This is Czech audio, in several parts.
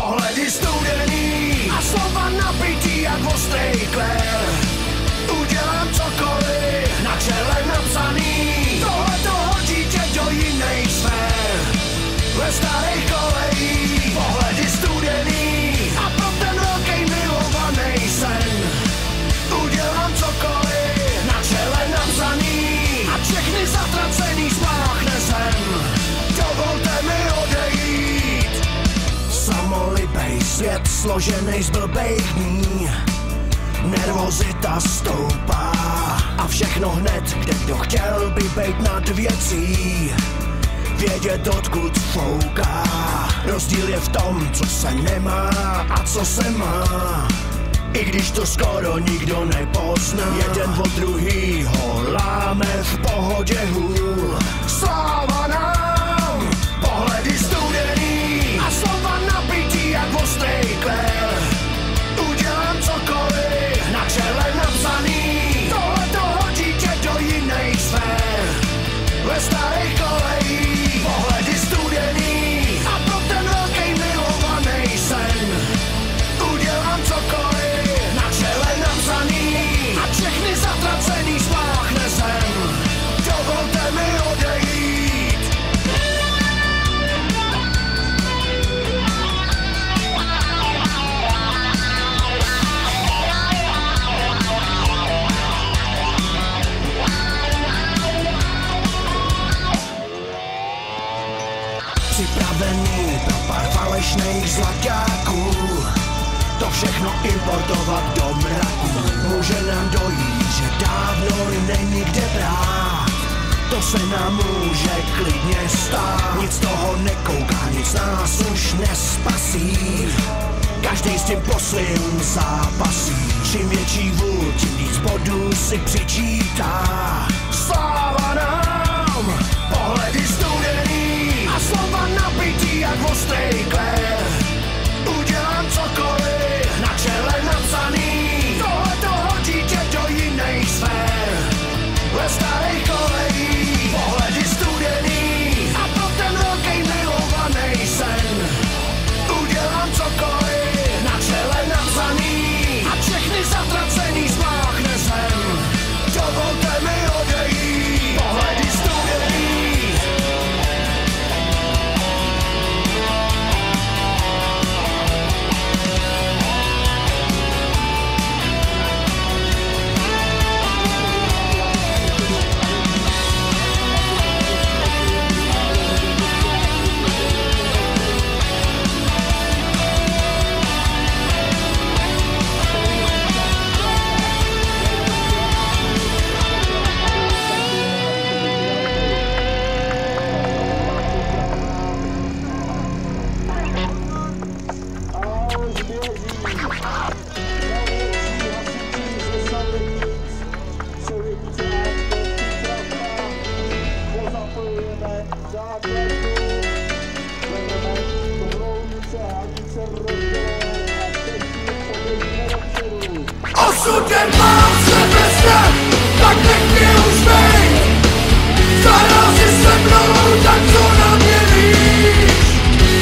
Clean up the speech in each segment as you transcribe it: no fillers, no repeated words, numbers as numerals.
Pohledy studený a slova nabitý jak ostrý klér. Udělám cokoliv, na čele napsaný. Tohle toho dítě do jiných sfér. Ve starých kolejích pohledy studený a pro ten velký milovaný sen. Udělám cokoliv, na čele napsaný. A všechny zatracený spláchne zem. Dovolte mi odejít. Samolibej svět složený z blbejch dní. Nervozita stoupá a všechno hned, kde kdo chtěl by bejt nad věcí. Vědět odkud fouká. Rozdíl je v tom, co se nemá a co se má. I když to skoro nikdo nepozná. Jeden od druhýho láme v pohodě hůl. Sláva nám! Pohledy studený a slova nabitý jak ostrý klér. Udělám cokoliv, na čele napsaný. Tohle toho dítě do jiných sfér. Ve starých kolejích pohledy studený a pro ten velký milovaný sen. Udělám cokoliv, na čele napsaný. A všechny zatracený spláchne zem. Dovolte mi odejít. Připravený pro pár falešných zlaťáků. To všechno importovat do mraku. Může nám dojít, že dávno není kde brát. To se nám může klidně stát. Nic toho nekouká, nic nás už nespasí. Každý s tím poslým zápasí. Čím větší vůl, tím víc bodů si přičítá. Sláva nám! Pohledy studený a slova nabitý jak ostrý klér. Udělám cokoliv, na čele napsaný. Tohle toho dítě do jiných sfér. Ve starých kolejích pohledy studený a pro ten velký milovaný sen. Udělám cokoliv, na čele napsaný. A všechny zatracený spláchne zem. Dovolte mi odejít. Pohledy studený. Osudem mám sebe strach, tak nech mě už bejt. Zahrál si se mnou, tak co na mě víš?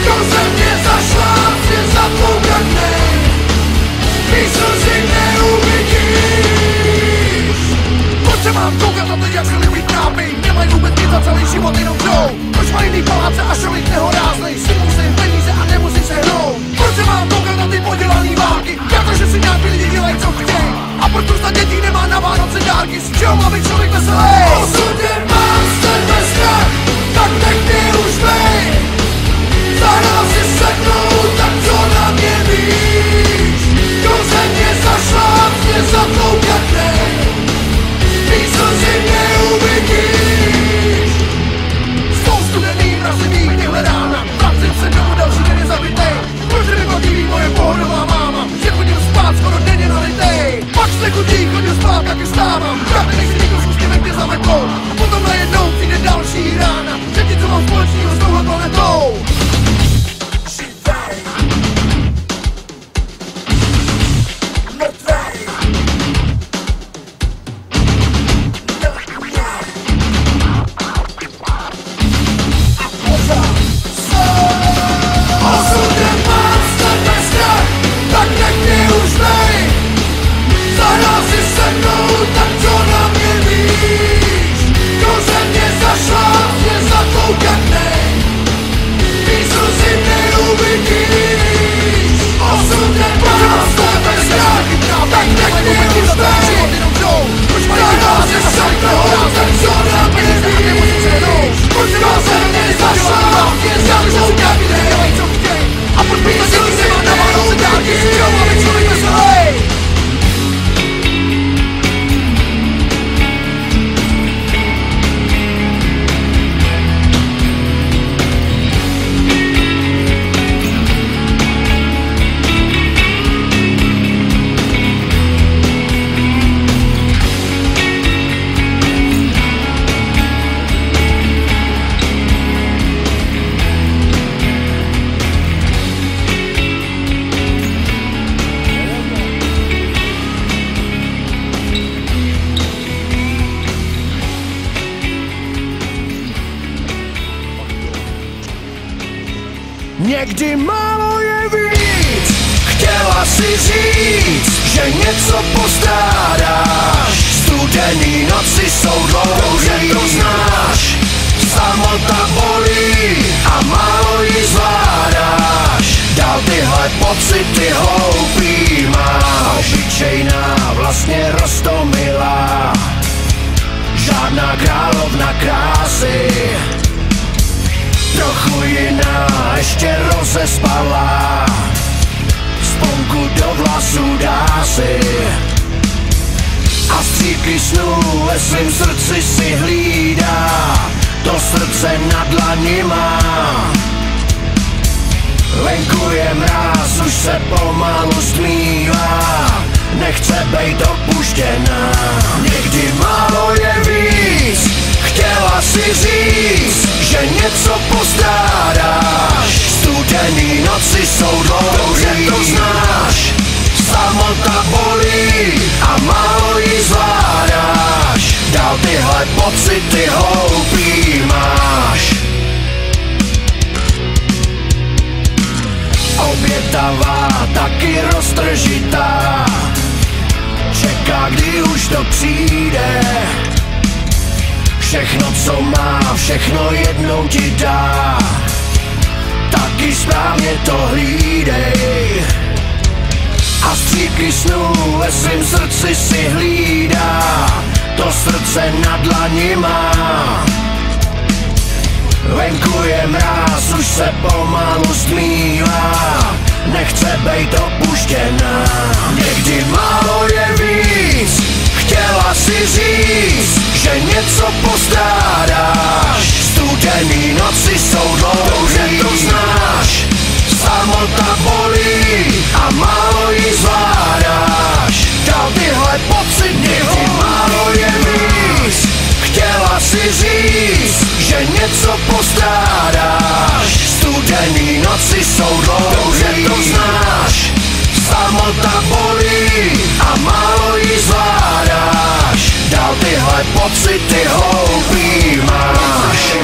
Do země zašla, mě zapomněnej. Mý slzy neuvidíš. Proč se mám koukat na to, jak se lidi trápí? Nemají vůbec nic za celý život, jenom jdou. Proč mají jiný paláce a šolik nehoráznej? Si musím peníze a nemusí se hnout. Proč se mám koukat na ty podělaný války? Protože si nějaký lidi dělají, co chtěj. A proč za dětí nemá na Vánoce dárky? Z čeho má být člověk veselý? Osudem mám sebe strach, tak nech mě už bejt. Zahrál si se mnou, tak co na mě víš? Do země zašla, mě zatloukatnej. Mý slzy neuvidíš. Jsou studený, mrazivý, tyhle rána. Vracím se domů, další den je zabitej. Proč nebaví moje pohodová máma? Že chodím spát skoro denně nalitej. Pak se chudí, chodím spát, taky stávám. Žádný nechci nikdo s úsměvem tě zametou. A potom najednou přijde další rána. Řekni, co mám společného s touhle planetou. Osudem mám sebe někdy málo je víc. Chtěla si říct, že něco postrádáš, studený noci jsou dlouhý, to znáš. Samota bolí a málo ji zvládáš, dál tyhle pocity hloupý máš. Obyčejná, vlastně roztomilá, žádná královna krásy, trochu jiná, ještě rozespalá, sponku do vlasů dá si a střípky snů ve svým srdci si hlídá, to srdce na dlani má. Venku je mráz, už se pomalu stmívá, nechce bejt opuštěná, někdy málo je víc. Chtěla si říct, že něco postrádáš, studený noci jsou dlouhý, to znáš. Samota bolí a málo ji zvládáš, dál tyhle pocity hloupý máš. Obětavá, taky roztržitá, čeká, kdy už to přijde. Všechno, co má, všechno jednou ti dá, taky správně to hlídej. A střípky snů ve svým srdci si hlídá, to srdce na dlani má. Venku je mráz, už se pomalu stmívá, nechce bejt opuštěná, někdy málo je víc. Chtěla si říct, že něco postrádáš, studený noci jsou dlouhý, to znáš. Samota bolí a málo ji zvládáš, dál tyhle pocity někdy málo je víc. Chtěla si říct, že něco postrádáš, studený noci jsou dlouhý, to znáš. Samota bolí a málo ji zvládáš, dál tyhle pocity hloupý máš.